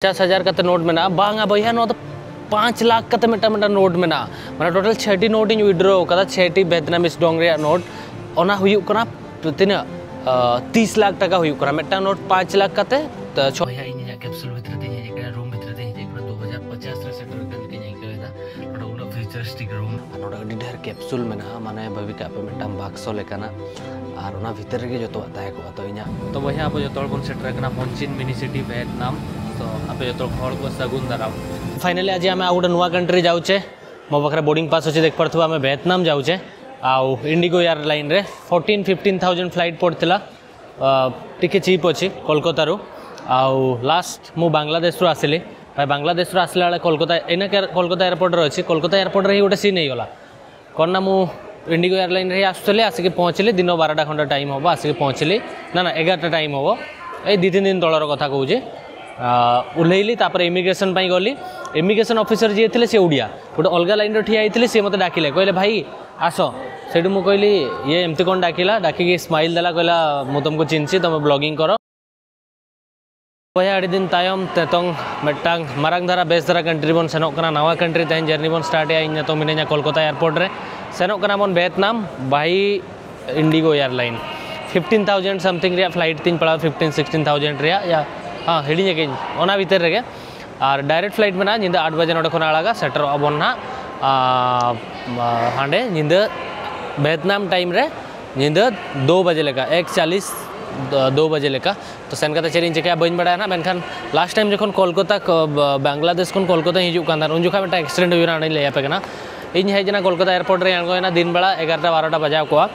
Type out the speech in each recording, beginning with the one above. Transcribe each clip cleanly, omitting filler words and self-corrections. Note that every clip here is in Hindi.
50,000 का नोट में बांगा भैया नो 5 लाख का मेटा नोट में मैं टोटल 6 नोट इन विड्रो का 6 वियतनामीज डोंग नोट ओना हुयु कना तीना 30 लाख टका हुयु कना मेटा नोट 5 लाख का भैया इन कैप्सूल भीतर ते हेजे रूम भीतर ते हेजे 2050 रे सेटर कन के हेकेदा नोडा उना फ्यूचरिस्टिक रूम नोडा अडी ढेर कैप्सूल में माने भविका पे मेटा बाक्सो लेकाना और उना भीतर रे जो ताहे को तो इना तो भैया आप जो तोड़ सेटर कना होनचिन मिनी सिटी वियतनाम तो आप जो हर को सगुन दाराम फाइनली आज आम गोटे नुआ कंट्री जाऊे मो पाखे बोर्डिंग पास अच्छे देख पार्थ आम वियतनाम जाऊे आउ इंडिगो एयरलाइन रे 14-15,000 फ्लाइट पड़ता टी चीप अच्छी कोलकाता आउ लास्ट मु बांग्लादेश रू आसिली भाई बांग्लादेश रू आसला बेले कोलकाता एना कोलकाता एयरपोर्ट रे अच्छी कोलकाता एयरपोर्ट रे ही गोटे सीन होगा कौन ना मु इंडिगो एयरलाइन रे आसुली आसिक पहुँचली दिन 12टा खंड टाइम हम आसिक पहुँचली ना 11टा टाइम हम ये 2-3 दिन तलर कथा कहूँ उल्लैली तापर इमिग्रेशन पाई गली इमिग्रेशन ऑफिसर जी थे सी ओडिया गोटे अलग लाइन ठिया होते सी मत डाकिले कहले भाई आस से मुझे कहली ये एमती कौन डाकिला डाकिकी स्माइल देला कहला मु तुमको चिन्हसी तुम ब्लॉगिंग कर भैया अड़ी दिन तायम तेतों मेटांग मारांग धारा बेस धारा कंट्री बन सेनोक कना नवा कंट्री तेन जर्नी बन स्टार्ट इन तो मिने कोलकाता एयरपोर्ट रे सेनोक कना बन Vietnam by Indigo airline 15,000 something रे फ्लाइट तीन पड़ा 15-16,000 रे या हाँ हिड़ी के ओना भीतर रे और डायरेक्ट फ्लाइट में ना निंदा 8 बजे नोडे खन आड़ागा सेटर अबन ना हांडे निंदा वियतनाम टाइम रे निंदा 2 बजे लेका 1:40 2 बजे लेका तो सेन का चेरिंग चिका बन बड़ा ना मेनखान लास्ट टाइम जखन कोलकाता बांग्लादेश खन कोलकाता हिजू कान उन जुखा मेटा एक्सीडेंट हुई ना ले पे ना इन हेजना कोलकाता एयरपोर्ट रे आंगोना दिन बेला 11टा 12टा बजा को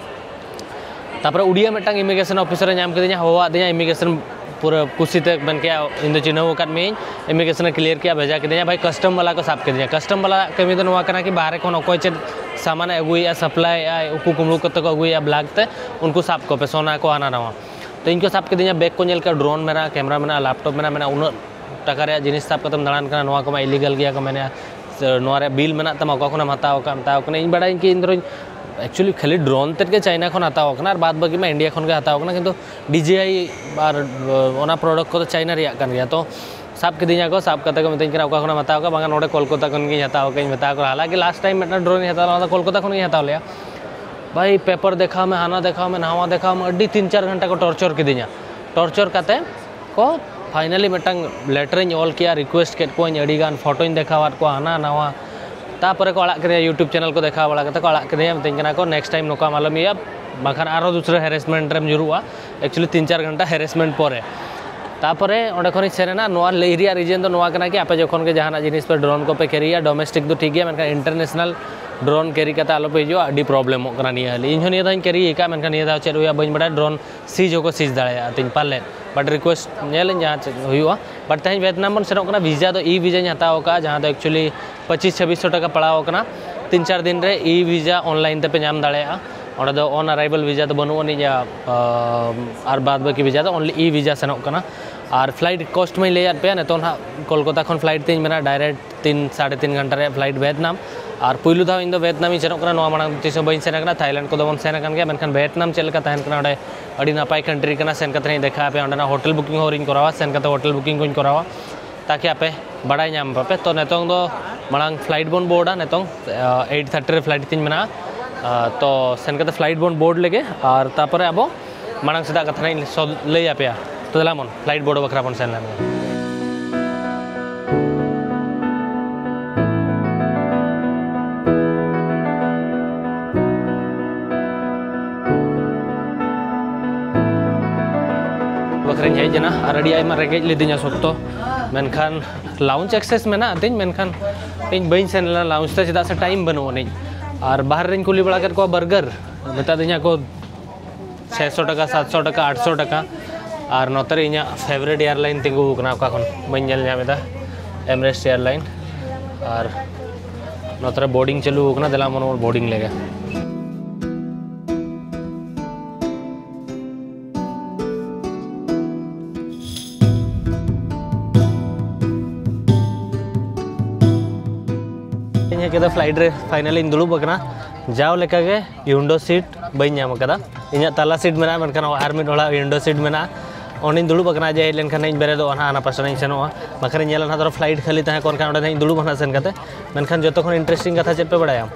तापर उड़िया मेटा इमिग्रेशन ऑफिसर नाम के हवा दिया इमिग्रेशन पूरा कुछ मन के इन चिन्ह में इमिग्रेशन क्लियर किया भेजा के भाई कस्टम वाला को साफ कर कस्टम वाला कमी तो ना कि बाहर खन अकय चेद सामान अगुया सप्लाई उकू कुमड़ू को अगुया ब्लैक ते उनको साफ को पे सोना को आना नवा तो इनको साफ कर बैग को नल ड्रोन में कैमरा में लैपटॉप में उन टाका जिन साफ कर दाड़ान को इलीगल गया को मैंने बिल में तम अका खन हताव इन बड़ा कि इन एक्चुअली खाली ड्रोन तक के चाइना खन हताव और बाद बाकी में इंडिया खन के हताव किंतु DJI और ओना प्रोडक्ट को तो चाइना रिया कान गया तो साफ के दिया को साफ करते को मितन खन हताव का बांगा नोडे कोलकाता खन के हताव के मता को हालांकि लास्ट टाइम में ड्रोन हताव कोलकाता खन के हताव लिया भाई पेपर देखा में हाना देखा में नवा देखा में अड्डी 3-4 घंटा को टॉर्चर के दिया टॉर्चर करते को फाइनली मिटंग लेटर ऑल किया रिक्वेस्ट के को अड़ी गान फोटो देखावाद को हाना नवा तापर को अड़ा के यूट्यूब चैनल को देखा बड़ा करते को अड़ा के मितना को नेक्स्ट टाइम नौका मालूम या बाखान आरो दूसरे हेरेसमेंट रेम जुरुआ एक्चुअली 3-4 घंटा हेरेसमेंट पर तापरे ओंडे खन सेना नोआ लेरिया रीजन तो नोआ कना कि आपे जखन के जहाना जिनिस पर ड्रोन को पे कैरिया डोमेस्टिक तो ठीक गया मेनका इंटरनेशनल ड्रोन कैरी करते आलो पे जो अडी प्रॉब्लम होना निया इन निया दाइन कैरी का मेनका निया दा चेद हुआ बइन बड़ा ड्रोन सीज होको सीज दाड़े तिन पाले बट रिक्वेस्ट नेल जहाँ हुआ बट तेज वियतनाम बन सेनोक कना वीजा तो ई वीजा हताव का जहाँ तो एक्चुअली 25-2600 टका पड़ाव कना 3-4 दिन रे ई वीजा ऑनलाइन ते पे नाम दाड़ेया और ऑन अराइवल वीजा तो बनू नहीं और बाद बाकी वीजा तो ओनली ई वीजा सेनोक कना और फ्लाइट कॉस्ट में लैद पे तो ना कोलकाता खन फ्लाइट तीन मेना डायरेक्ट 3-3.5 घंटा रे फ्लाइट वियतनाम और पुलू धाव इन वियतनाम सेनोक कना नोआ मांग तीसो बइन सेन कना थाईलैंड को दबन सेन कन गया मेनखान वियतनाम चलका तहन कना ओडे अड़ी नपाय कंट्री कना सेन कते देखा पे ओडना होटल बुकिंग होरिन करावा सेन कते होटल बुकिंग को करावा ताकि आपे बड़ा नाम पापे तो नेतों दो मांग फ्लाइट बन बोर्डा नेतों 8:30 रे फ्लाइट तीन मेना तो सेन कते फ्लाइट बन बोर्ड लेगे और तापरे अब मांग सीधा कथा लई आपे तो दलामन फ्लाइट बोर्ड बखरा बन सेन लाम बखरें हेजना और अड़ी आयमा रेगेज लेदिना सत्तो मेनखान लाउंज एक्सेस में ना तीन मेनखान इन बइन सेन लाउंज ते चदा से टाइम बनो नहीं और बाहर रेन कुली बड़ा कर को बर्गर बता दिना को 600 टका 700 टका 800 टका और नोतर इना फेवरेट एयरलाइन तिंगु कना का खन बइन नेल नामेदा एमरेट्स एयरलाइन और नोतर बोर्डिंग चालू कना दला मन बोर्डिंग लेगा के फ्लाइट रे फाइनली दुड़ूब बकना जाओ लेका विंडो सीट बी नाम इन तला सीट में मेनखान आर मिड विंडो सीट में ऑनिन दुड़ूब अकना जे हेज लेनखान इन बेरेदो हाना पासा इन सेनोआ बाखरे नेला ना फ्लाइट खाली तहे कोन खान ओडे दुड़ूब हाना सेन काते मेनखान जतो खन इंटरेस्टिंग कथा चेद पे बड़ाया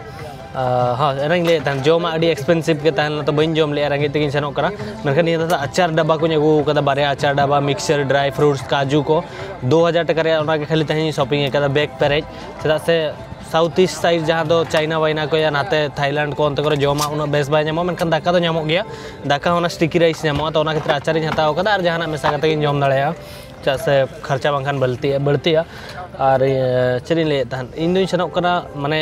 हाँ एनाइन ले तहन जोमा अडी एक्सपेंसिव के तहन तो बइन जोम ले रंगे तगिन सेनोक करा मेनखान निया दा अचार डब्बा को अगू कदा बारे अचार डब्बा मिक्सर ड्राई फ्रूट्स काजू को 2000 टका रे ओना के खाली तहन शॉपिंग कदा बैग पेरेज चदा से साउथ ईस्ट साइड जहाँ दो चाइना वाइना को या नाते थाईलैंड को अंत जमा उन बेस बै नामो मेनखान दाका दो नामो गया दाका होना स्टिकी राइस नामो तो खातिर आचार हताव कदा और जहाँ मेसा कते जम दाड़ा चा से खर्चा बांखान बढ़ती और चेद ले तहन इन सेनोक कना माने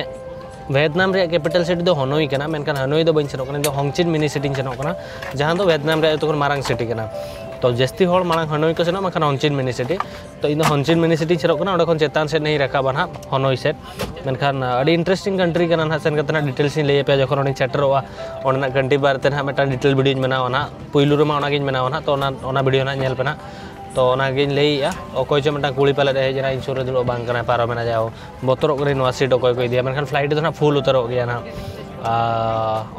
वियतनाम रे कैपिटल सिटी दो हनोई कना मेनखान हनोई दो बइन सेनोक कना होंगचिन मिनी सिटी सेनोक कना जहाँ दो वियतनाम रे तो मारांग सिटी कना तो जस्ती होड़ मांग हनोई को सेनो माखान होंगचिन मिनी सिटी तो इन होंगचिन मिनी सिटी सेनोक कना ओडे खन चेतान से नहीं रखा बना हनोई से मेनखान अडी इंटरेस्टिंग कंट्री कना ना सेन कतना डिटेल्स इन ले पे जखन ओडे सेटरोआ ओडना कंट्री बारते ना मेटा डिटेल वीडियो बनावा ना पुइलु रे मा ओना गिन बनावा ना तो ओना वीडियो ना नेल पे ना तो ओनागिन लैया अकय च मटा कुड़ी पाले हेजना इन सुर दुड़ बांग कना पारो मेना जाओ बतरक रे नवा सीट अकय को इदिया मेनखान फ्लाइट दो ना फुल उतरक गया ना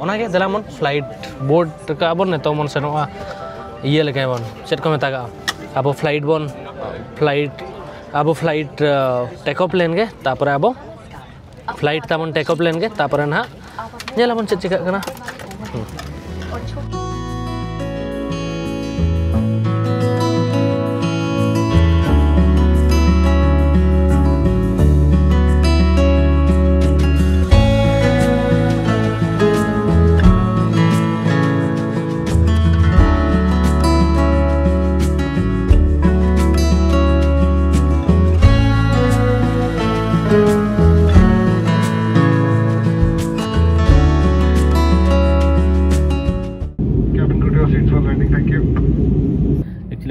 ओनागे दलामन फ्लाइट बोर्ड का बन ने तो मन सेनोआ ये लेके बन चेत को मेता अब फ्लाइट टेक ऑफ लेन गे तापर अब फ्लाइट तामन टेक ऑफ लेन गे तापर ना नेलाबन चेत चिका कना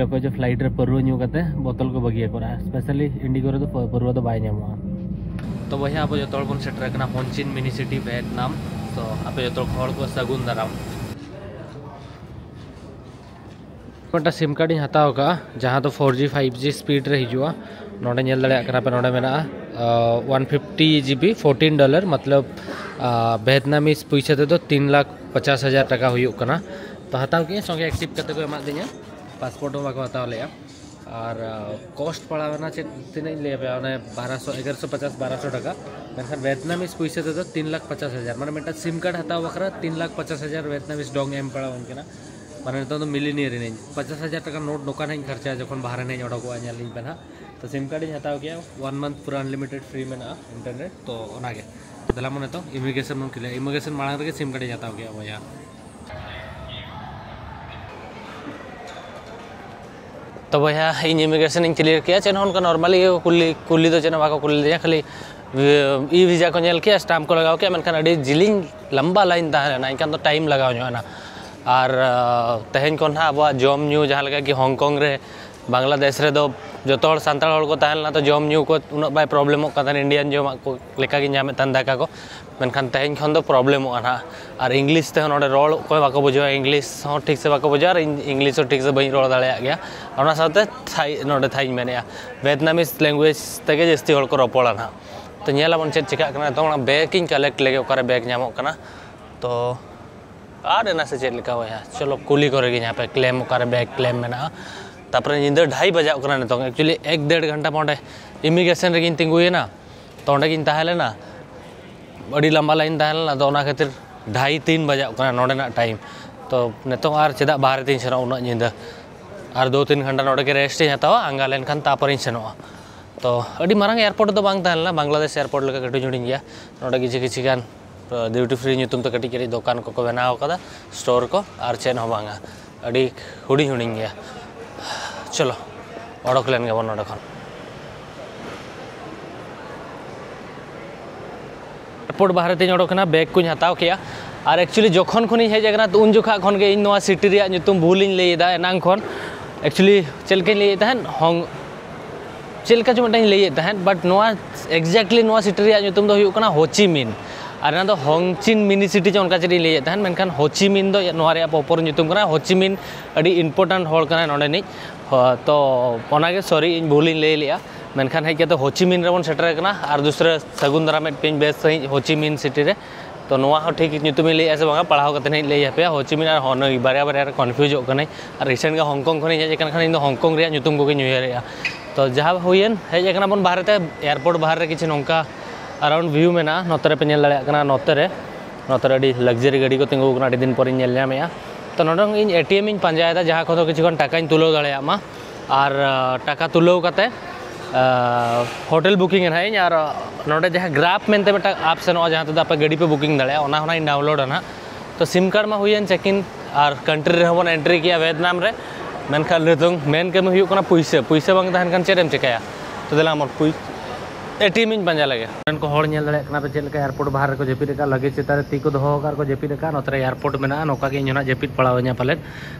अको जो फ्लाइट रे पर्व न्यू करते बोतल को बगिया को स्पेशली इंडिगो रे तो पर्व तो बाय नामो तो वही अब जो बन सेटर करना होंगचिन मिनी सिटी वियतनाम तो आप जो हड़ को सगुन दाराम मोटा सिम कार्ड हताव का जहाँ तो 4G 5G स्पीड रे हिजुआ नोडे नेल दड़े करा पे नोडे मेना 150 GB $14 मतलब वियतनामीज पैसा ते तो 3,50,000 टका हुयुक कना तो हताव के संगे एक्टिव करते को एमा दिया पासपोर्ट बाको हताव ले और कॉस्ट पड़ा तीन ले 1150 टका मेनखान वियतनामीज पैसा ते तो 3,50,000 माने मेटा सिम कार्ड हताव बखरा 3,50,000 वियतनामीज डोंग एम पड़ा उनके ना माने तो मिलीनियर नहीं 50,000 टका नोट दुकान ही खर्चा जखन बाहर नहीं ओडको आलिन पे तो सिम कार्ड हताव किया 1 मंथ पूरा अनलिमिटेड फ्री में इंटरनेट तो ओनागे दला मन तो इमिग्रेशन मन क्लियर इमिग्रेशन मांग रे सिम कार्ड हताव किया भैया तो भैया इन इमिग्रेशन इन क्लियर किया चेन उनका नॉर्मली कुली तो चेन बाको कुली दिया खाली ई वीजा को नेल किया स्टाम्प को लगाओ किया मेनखान अडी जिलिंग लंबा लाइन ताहेना इनखान तो टाइम लगाओ ना और तेहन को ना अब जम न्यू जहाँ लगा कि हांगकांग रे बांग्लादेश रे दो जो सानताड़ हड़ को ताहेना तो जम न्यू को उन बाय प्रॉब्लम इंडियन जमा को लेका कि नामे तन दाका को मेनखान तेहन खन दो प्रॉब्लम ना और इंग्लिश ते नोडे रोड को बाको बुझा इंग्लिश हो ठीक से बाको बुझा और इंग्लिश ठीक से बई रोड दाड़ा गया और साथे थाई नोडे थाई मेने वियतनामीज लैंग्वेज तेगे जस्ती हड़ को रपड़ा ना तो नेलाबन चेक चिका कना तो बैग इन कलेक्ट लेगे ओकारे बैग नामो कना तो आर एना से चेक लिखा हुआ है चलो कुली करेगी यहाँ पे क्लेम ओकारे बैग क्लेम में ना तापर नींद 2:30 बजा करना तो एक्चुअली 1-1.5 घंटा पे इमिग्रेशन रे तिंगुना तो अंडे तहलेना अड़ी लंबा लाइन तहलेना तो खातिर 2:30-3 बजा नोडेना टाइम तो नितों और चेदा बाहर तीन सेनो उना नींद और 2-3 घंटा नोडे के रेस्ट हतावा आंगा लेनखान तापर इन सेनोआ तो अड़ी मारंग एयरपोर्ट तो बांग तहलेना बांग्लादेश एयरपोर्ट लेका कटी जुड़ी गया नोडे किछि गान ड्यूटी फ्री नुतुम तो कटी कटी दुकान को बनाव कदा स्टोर को और चेन हो बांगा अड़ी हुडी हुडी गया चलो ओडक लेन गबन नोडे खन एयरपोर्ट बाहर तीन ओडकना बैग को हताव किया और एक्चुअली जखन खन हेजना तो उन जोखा खन के इन सिटी रे नुतुम भूल लैदा एनांग खन एक्चुअली चलके लैद तहन होंग चलका जो मिटाई लैद तहन बट एक्जेक्टली सिटी रे नुतुम दो हुयुग कना होचिमिन और ना होंगचिन मिनी सिटी जो उनका चेरी लैद तहन मेनखान होचिमिन दो प्रॉपर नुतुम कना होचिमिन अड़ी इम्पोर्टेंट हड़ कना नोडे तो ओनागे सॉरी इन भूल लै लिया मेनखान हेज के होचिमिन रे बन सेटर कना और दूसरे सगुन दाराम पेन बेस सही होचिमिन सिटी रे तो नोआ ठीक ᱧᱩᱛᱩᱢ ᱞᱟᱹᱭ ऐसे बांगा पढ़ाव करते नहीं लई पे होचिमिन और हनोई बारे बारे कन्फ्यूज होकने और रिसेंट का हांगकांग खनि हेज कन खान हांगकांग रे ᱧᱩᱛᱩम को नुयरेया तो जहाँ हुईन हेज कना बन बाहर ते एयरपोर्ट बाहर रे किछि नोंका अराउंड व्यू में ना नोतरे पे नेल दाड़े कना नोतरे अडी लग्जरी गाड़ी को तिंगु कना अडी दिन पर नेल ᱧᱟᱢᱮया तो नोडों इन एटीएम इन पंजायदा जहाँ को किछि खन टाका इन तुलो दाड़े मा और टाका तुलो कते होटल बुकिंग है और नोडे जहाँ ग्राफ मेनते बेटा आप सेनो जहाँ तक आप गाड़ी पे बुकिंग दाड़े ओना होना डाउनलोड ना तो सिम कार्ड में हुई चेक इन और कंट्री रे बन एंट्री किया वियतनाम रे मेनखान नितों मेन कमी हुई कना पैसा पैसा बांग तहन खान चेम चिकाया तो देला मोर एटीएम इन पंजा लगे को हर नेल दाड़े कना पे चेल का एयरपोर्ट बाहर को जेपी रेका लगे चितारे ती को दोहो कार को जेपी रेका नोतरे एयरपोर्ट में ना नोका के इना जेपी पड़ावኛ पाले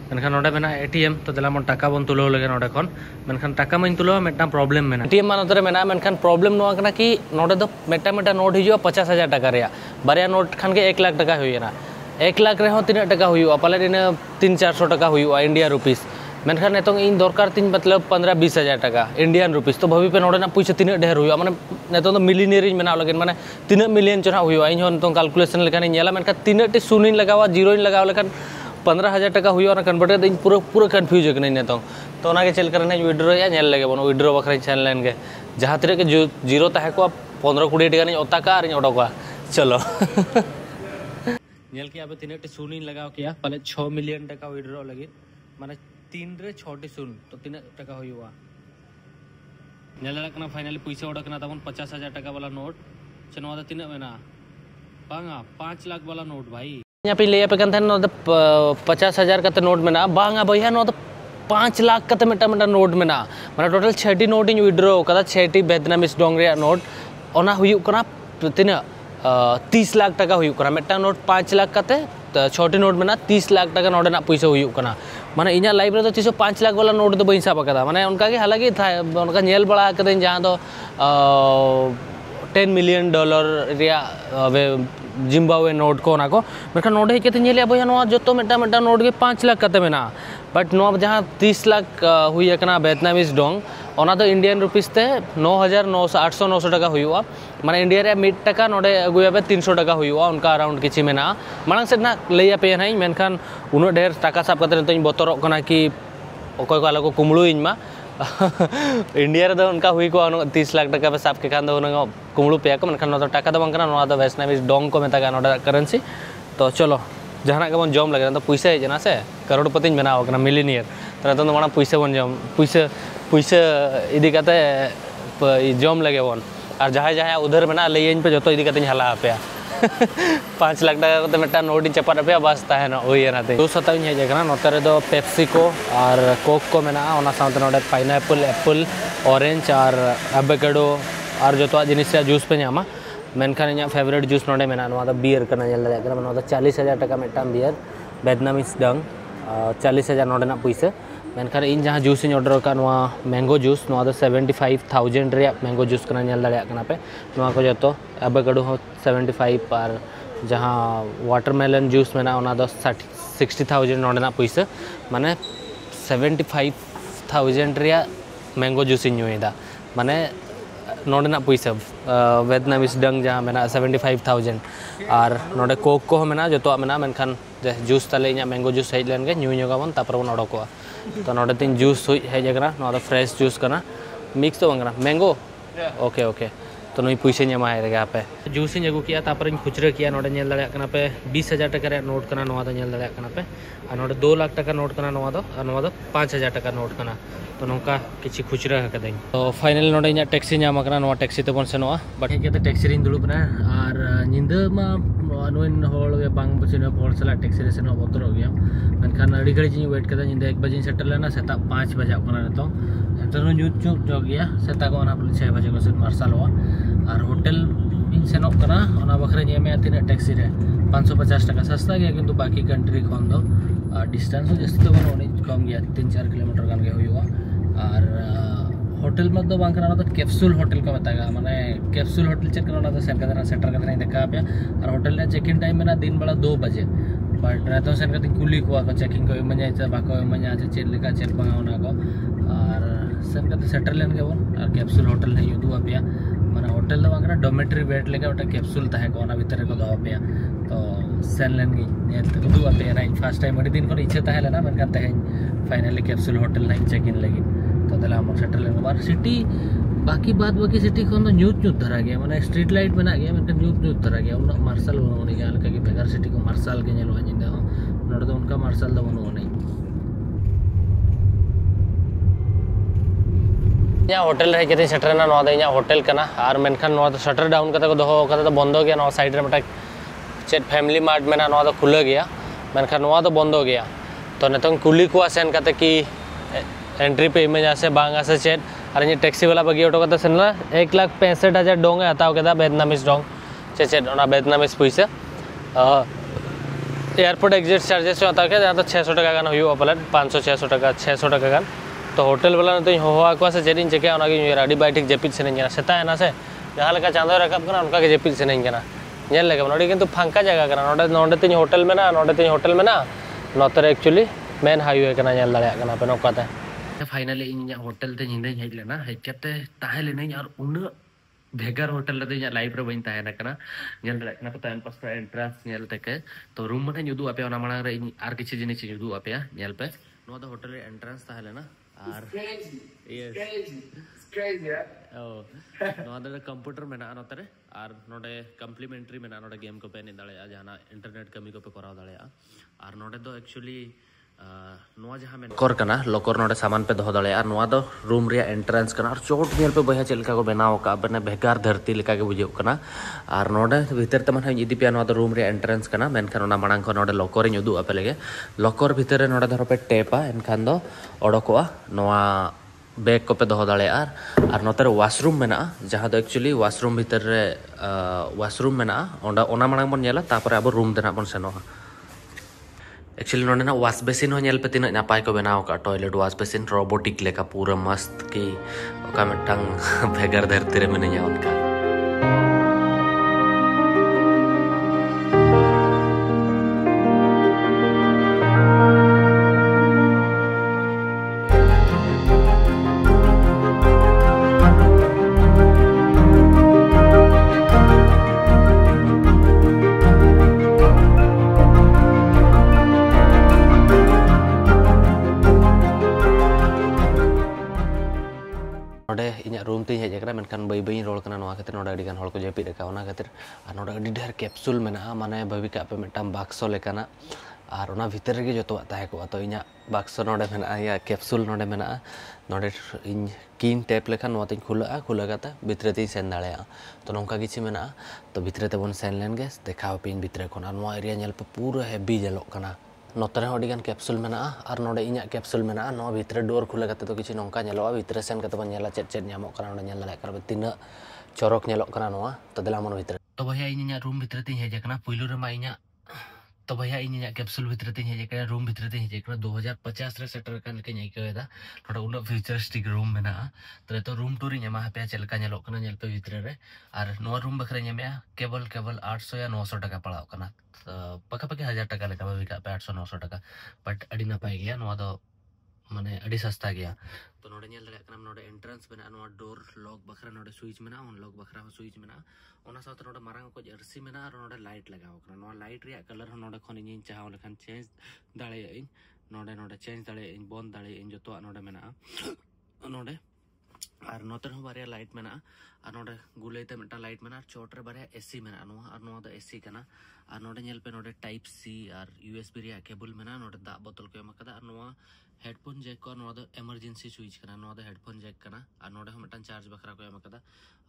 मेनखान नोडे मेना एटीएम तो देला मोन टाका बन तुलो लगे नोडे खन मेनखान टाका मन तुलो मेटा प्रॉब्लम मेना एटीएम मा नोतरे मेना मेनखान प्रॉब्लम नोआ कना कि नोडे दो मेटा नोट हिजुआ 50,000 टाका रे बारिया नोट खान के 1 लाख टाका हुईना 1 लाख रे हो तीना टाका हुईआ पाले इन 300-400 टाका हुईआ इंडिया रुपीस मेनखान नेतों इन दरकार तीन मतलब 15-20,000 टाका इंडियन रुपीस तो भाभी पे नोडे ना पैसा तीन ढेर हुआ माने नेतों तो मिलियनियर इन मेना लगे माने 3 मिलियन चना हुआ इन नेतों कैलकुलेशन लेखान नेला मेनखान 3 शून इन लगावा जीरो इन लगावा लेखान 15,000 टाका हुआ और कन्वर्ट करते पूरा पूरा कन्फ्यूज होकने नेतों तो ओना के चल करने विड्रो या नेल लगे बन विड्रो बखरा चैन लाइन के जहाँ तीन के जीरो तहे को 15-20 टाका नहीं ओता का और ओडोका चलो नेल के अब 3 शून इन लगाव किया पहले 6 मिलियन टाका विड्रो लगे माने 3 रे 6 शून तो 3 टाका हुआ नेला फाइनली पैसा ओडकना तबन 50,000 टाका वाला नोट चनवा द तीन मेना बांगा 5 लाख वाला नोट भाई यहाँ पे ले पे कन थन 50,000 का नोट मेना बांगा भैया नो 5 लाख का मेटा मेटा नोट मेना माने टोटल 60 नोट इन विड्रो कदा 60 वियतनामीज डोंग रे नोट ओना हुयु कना तीन 30 लाख टाका हुयु कना मेटा नोट 5 लाख काते 6 नोट में 30 लाख टाका नोडे ना पैसा हुई कना माने इना लाइफ रे तो 305 लाख वाला नोट तो बई साब कदा माने उनका के हालांकि था उनका नेल बड़ा कदे जहां तो $10 मिलियन रिया जिम्बाब्वे नोट को ना को मेका नोट है केते नेलिया बया नो जतो मेटा मेटा नोट के 5 लाख कते मेना बट नो जहां 30 लाख हुई कना वियतनामीज डोंग ओना तो इंडियन रुपीस ते 9,900 टाका हुआ माने इंडिया रे मिड टाका नोडे अगुया पे 300 टाका हुआ उनका अराउंड किछि मेना मांग से ना लैया पे नहीं मेनखान उनो ढेर टाका साब कते तो बतरो कना कि ओको को अलग कुमलु इनमा इंडिया रे तो उनका हुई को 30 लाख टाका पे साब के खान दो उनो कुमलु पे को मेनखान तो टाका तो बंकना नो तो वियतनामीज डोंग को मेता नोडे करेंसी तो चलो जहां के बन जम लगे तो पैसा है जना से करोड़पति बनाव कना मिलियनियर तो माना पैसा बन जम पैसा इदी कते जम लगे बन और जहाँ जहाँ उधर में लैन पे जो इदी कते हाला पे 5 लाख टाका को मेटा नोट चपा पे बस तहना हुईना ते 227 हेजना नोते दो पेप्सिको और कोक को मेना ओना साउंड नोडे पाइनएप्पल एप्पल ऑरेंज और एवोकाडो और जो जिनिस जूस पे नामा मेनखान इन फेवरेट जूस नोडे मेना नोदा बियर करना नेल दाड़े नोदा 40,000 टाका मेटा बियर वियतनामीज डंग 40,000 नोडे ना पैसा मेनखान इन जहाँ जूस इन ऑर्डर का मैंगो जूस नोआ 75,000 रे मैंगो जूस करना नेल दाड़े कना पे नोआ को जो एवोकाडो हो 75 और जहाँ वाटरमेलन जूस में ना 60,000 नोडे ना पैसा माने 75,000 रे मैंगो जूस इन यूदा माने नोडे ना पैसा वियतनामीज डंग जहाँ में 75,000 और नोडे कोक को मेना जो मेना मेनखान जूस ताले इन मैंगो जूस हेज लेन के न्यूगाबन तापर बन ओडोको तो नोडे तीन जूस हेजना ना फ्रेश जूस करना मिक्स तो बंगना मैंगो ओके ओके तो नई पैसा ᱧᱟᱢᱟ ᱨᱮᱜᱟ पे जूस इन अगू किया तापर इन खुचरा किया नोडे नेल दाड़े कना पे 20,000 टाका रे नोट कना नोआ दो नेल दाड़े कना पे और नोडे 2 लाख टाका नोट कना नोआ दो 5,000 टाका नोट कना तो नोका किछि खुचरा हकदई तो फाइनली नोडे इन टैक्सी ᱧᱟᱢ कना नोआ टैक्सी ते बन सेनोआ बट हेके टैक्सी रिन दुलुब ना और निंदा मा अनुइन होल वे बांग बचिना होल सला टैक्सी रे सेनो बतरो गया मेनखान अड़ी घड़ी जी वेट कदा निंदा 1 बजे सेटल लेना सेता 5 बजे कना तो एतनो न्यूज चुप जो गया सेता को ना 6 बजे को से मार्शल हुआ और होटल इन सेनोक कना ओना बखरे नेमे तीन टैक्सी रे 550 टाका सस्ता गया किंतु बाकी कंट्री खन दो डिस्टेंस जस्ट तो बन कम गया 3-4 किलोमीटर गान के हुआ और होटल में तो बांकना तो कैप्सूल होटल को बताएगा माने कैप्सूल होटल चेक करना तो सेट करना सेटर करना देखा पे और होटल ने चेक इन टाइम में ना दिन बेला 2 बजे बट ना तो सेट करते कुली को चेकिंग को मजा से बाको मजा से चेक लेका चेक बांगा को और सेट करते सेटर लेन के बन और कैप्सूल होटल नहीं युदु पे माने होटल तो बांकना डोमेट्री बेड लेके ओटा कैप्सूल तहे को ना भीतर को दो पे तो सेन लेन गी नेल उदू आते ना फर्स्ट टाइम अड़ी दिन को इच्छा ताहे लेना मेनखान तेहें फाइनली कैप्सूल होटल ना चेक इन लगी तो तले हम सेटल लेन बार सिटी बाकी बाकी सिटी खन तो न्यूज धरा गया माने स्ट्रीट लाइट में गया मेनखान न्यूज धरा गया उन मार्शल बनो जहाँ लेका कि बेगार सिटी को मार्शल के नेलो जिंदा हो नोडे दो उनका मार्शल दो बनो नहीं यहाँ होटल रहे कितनी सेटरना नौ दे यहाँ होटल कना और मेनखान नौ तो शटर डाउन करते को दो करते तो बंद हो गया नौ साइड रे मटा चेट फैमिली मार्ट में ना नौ तो खुला गया मेनखान नौ तो बंद हो गया तो नितंग कुली को सेन करते कि एंट्री पे इमेज आसे बांग आसे चेट और ये टैक्सी वाला बगी ऑटो करते सेन ना 1,65,000 डोंगे हताव केदा बेदनामिस डोंग चेट ओना बेदनामिस पैसे एयरपोर्ट एग्जिट चार्जेस हताव के तो 600 टका गान हुआ पलट 500-600 टका 600 टका गान तो होटल वाला तो होवा को से चेरिन चेके अड़ी बाइटिक जेपिद सेना सेता ना से जहाँ लेका चांदो रकाब कना उनका के जेपिद सेना कना नेल लेगा नोडी किंतु फांका जगह कना नोडे नोडे तिन होटल में ना नोडे तिन होटल में ना नोतरे एक्चुअली मेन हाईवे कना नेल दाड़े कना पे नोकाते फाइनली इन होटल ते निंदे हेज लेना हेज कते ताहे लेने और उन भेगर होटल रे लाइफ रे बइन ताहे ना कना नेल दाड़े कना तान पास एंट्रेंस नेल तके तो रूम में जुदू आपे ओना मांग रे आर किछि जिनिस जुदू आपे नेल पे नो द होटल रे एंट्रेंस ताहे लेना कंप्यूटर में नोतरे और नोडे कम्प्लीमेंट्री में नोडे गेम को पे निदाले जहां इंटरनेट कमी को पे कराव दाड़े और नोडे दो एक्चुअली नोआ जहां में लॉकर कना लॉकर नोडे सामान पे दो दाड़े और नोआ दो रूम रे एंट्रेंस कना और चोट नेल पे बया चलका को बनाव का बने भेगार धरती लेका के बुझे कना और नोडे भीतर तमन हम इदी पे नोआ दो रूम रे एंट्रेंस कना मेनखान ओना मांग को नोडे लॉकर इन उदु आपे लगे लॉकर भीतर रे नोडे धरो पे टेपा एनखान दो ओडकोआ नोआ बैग को पे दो दाड़े और नोतर वाशरूम में जहाँ दो एक्चुअली वाशरूम भीतर रे वाशरूम में ओना मांग बन नेला तापर अब रूम देना बन सेनो एक्चुअली नोडे ना वाश बेसिन हो नेल पे तीन नापाय को बनाव का टॉयलेट वाश बेसिन रोबोटिक लेका पूरा मस्त की ओका मिटंग भेगर धरती रे मिने उनका रूम तीन हेजना मेनखान बै बै रोल करना खातिर नोडे अड़ी गान हड़ को जेपिद रखा ओना खातिर और नोडे अड़ी ढेर कैप्सूल मेना माने भाभी का पे मिटम बाक्सो लेकाना और ओना भीतर रे जतो ताहे को तो इना बाक्सो नोडे मेना या कैप्सूल नोडे मेना नोडे इन किन टैप लेखान नोआ तिन खुला खुलागाते भितरे ती सेन दाड़े तो नोंका किछि मेना तो भितरे ते बन सेन लेन गे देखाव पिन भितरे कोन नोआ एरिया नेल पे पूरा हेवी जेलोक कना नोतरे अड़ी गान कैप्सूल मेना और नोडे इना कैप्सूल मेना नो भितरे डोर खुले करते तो किछि नोंका नेलोआ भितरे सेन करते बन नेला चेट चेट न्यामो कना नोडे नेल दाड़े कर तिना चौरक नेलोक कना नोआ तो देला मन भितरे तो भैया इना रूम भितरे ती हेज कना पुइलु रे मा इना तो भैया इना कैप्सूल भितरे ती हेज कना रूम भितरे ती हेज कना 2050 रे सेटर कन के न्याय केदा नोडे उन फ्यूचरिस्टिक रूम मेना तो रूम टूर न्यामा पे चलका नेलोक कना नेल पे भितरे रे और नो रूम बखरे न्यामे केवल 800 या 900 टका पड़ाव कना पका पके 1000 टका लेका भाभी का पे 800-900 टका बट अड़ी नापाय गया नोआ दो माने अड़ी सस्ता गया तो नोडे नेल दाड़े कना नोडे एंट्रेंस मेना नोआ डोर लॉक बखरा नोडे स्विच मेना ऑन लॉक बखरा हो स्विच मेना ओना साथ नोडे मारंग को जर्सी मेना और नोडे लाइट लगाव कना नोआ लाइट रे कलर हो नोडे खन इन चाहव लेखान चेंज दाड़े इन नोडे चेंज दाड़े इन बंद दाड़े इन जतो नोडे मेना नोडे और नोतर हो बारे लाइट मेना और नोडे गुलेते मेटा लाइट मेना चोट रे बारे एसी मेना और नोआ दो एसी कना और नोडे नेल पे नोडे टाइप सी और यूएसबी रे केबल मेना नोडे दा बोतल को एमकदा और नोआ हेडफोन जैक को नोडे इमरजेंसी स्विच कना नोडे हेडफोन जैक कना और नोडे हम मेटा चार्ज बखरा को एमकदा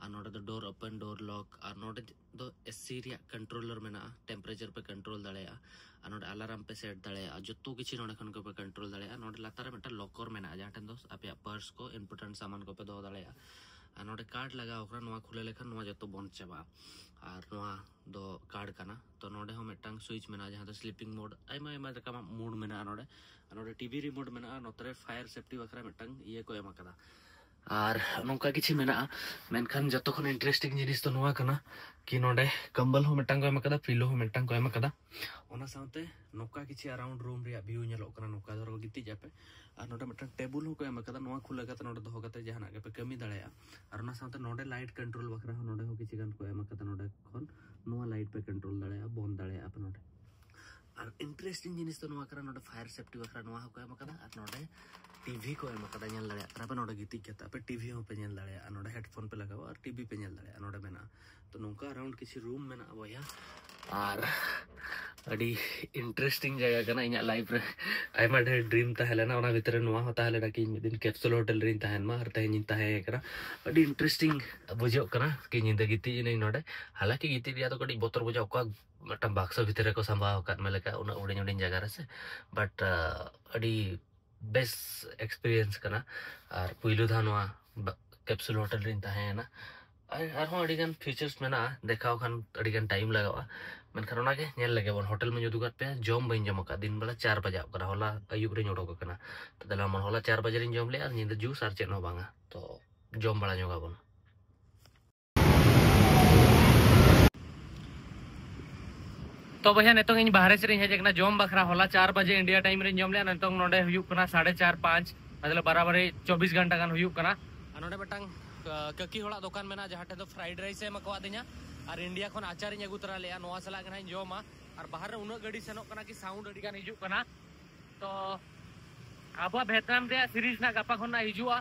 और नोडे दो डोर ओपन डोर लॉक और नोडे दो एसी रे कंट्रोलर मेना टेम्परेचर पे कंट्रोल दाड़ेया और नोडे अलार्म पे सेट दाड़ेया जतो किछि नोडे खन को पे कंट्रोल दाड़ेया नोडे लातार मेटा लॉकर मेना जहां ठन दो आपे पर्स को इंपोर्टेंट सामान को पे दो दाड़ेया और नोडे कार्ड लगा ओकरा नोआ खुले लेखन नोआ जतो बंद चाबा और नोआ दो कार्ड कना तो नोडे हम मेटांग स्विच मेना जहां दो स्लीपिंग मोड आइमा आइमा रकम मोड मेना नोडे टीवी रिमोट मेना नोतरे फायर सेफ्टी बखरा मेटांग ये को एमा कदा और नौका किसी मेना मेनखान जतो खन इंटरेस्टिंग जिनिस तो नुआ कना कि नोडे कंबल हो मिटांग को एम कदा पिलो हो मिटांग को एम कदा ओना साउते नौका किसी अराउंड रूम रे व्यू नेलो कना नौका दरो गिति जापे और नोडे मिटांग टेबल हो को एम कदा नोआ खुला कता नोडे दोहो कते जहाना के पे कमी दाड़ेया और ओना साउते नोडे लाइट कंट्रोल बखरा हो नोडे हो किसी गान को एम कदा नोडे खन नोआ लाइट पे कंट्रोल दाड़ेया बंद दाड़ेया आप नोडे और इंटरेस्टिंग जिनिस तो नोआ करा नोडे फायर सेफ्टी बखरा नोआ हो को एम कदा और नोडे टीवी को एम कदा नेल दाड़ेया करा पे नोडे गिति केता पे टीवी हो पे नेल दाड़ेया नोडे हेडफोन पे लगावा और टीवी पे नेल दाड़ेया नोडे मेना तो नौका अराउंड किसी रूम में ना बोया और अड़ी इंटरेस्टिंग जगह कना इना लाइफ रे आइमा ढेर ड्रीम ताहेलेना ओना भितरे नोआ होता है कि मिदिन कैप्सूल होटल रे ताहेन मा हर ताहे निता है करा अड़ी इंटरेस्टिंग बुझो कना कि निंदा गिति नै नोडे हालांकि गिति रिया तो कड़ी बोतर बुझो का मटम बाक्स भितरे को संभाव का मेलेका उना उडिन उडिन जगह रे से बट अड़ी बेस्ट एक्सपीरियंस कना और पुइलु धानवा कैप्सूल होटल रे ताहेना और फीचर्स में देखा खान टाइम लगा मेनखान ओना के नेल लगे बन होटल में जुदुगत पे जम बइन जम का दिन बेला 4 बजे करा होला अयुब रे ओडोक कना तो दला मन होला 4 बजे रे जम ले और निंदा जूस और चेन हो बांगा तो जम बड़ा जोगा बन तो भैया नितों इन बाहर से हेजना जम बखरा होला 4 बजे इंडिया टाइम रे जम ले नितों नोडे हुयुक कना 4:30 5 मतलब बराबर 24 घंटा गान हुयुक कना नोडे बेटांग ककी होड़ा दुकान में जहाँ तो फ्राइड राइस मकवा दिना और इंडिया खन आचार अगू तरा लिया नोआ सला जमा और बाहर उन गाड़ी सेनों कि साउंड अड़ीगान हिजुना तो अब वियतनाम रे सीरीज ना गपा खन हिजुआ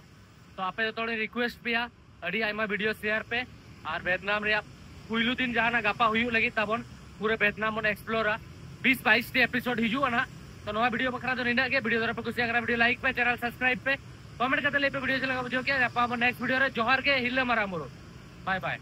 तो आपे तो रिक्वेस्ट पे अड़ी आयमा वीडियो शेयर पे और वियतनाम रे पुइलु दिन जहाँ गपा हुई लगी तबन पूरे वियतनाम बन एक्सप्लोर 20-22 टी एपिसोड हिजुना तो नोआ वीडियो बखरा तो निना के वीडियो पे कुछ वीडियो लाइक पे चैनल सब्सक्राइब पे कमेंट करते ले पे वीडियो चलेगा बुझो क्या नेक्स्ट वीडियो रे जोहार के हिले मारा मोरो बाय बाय।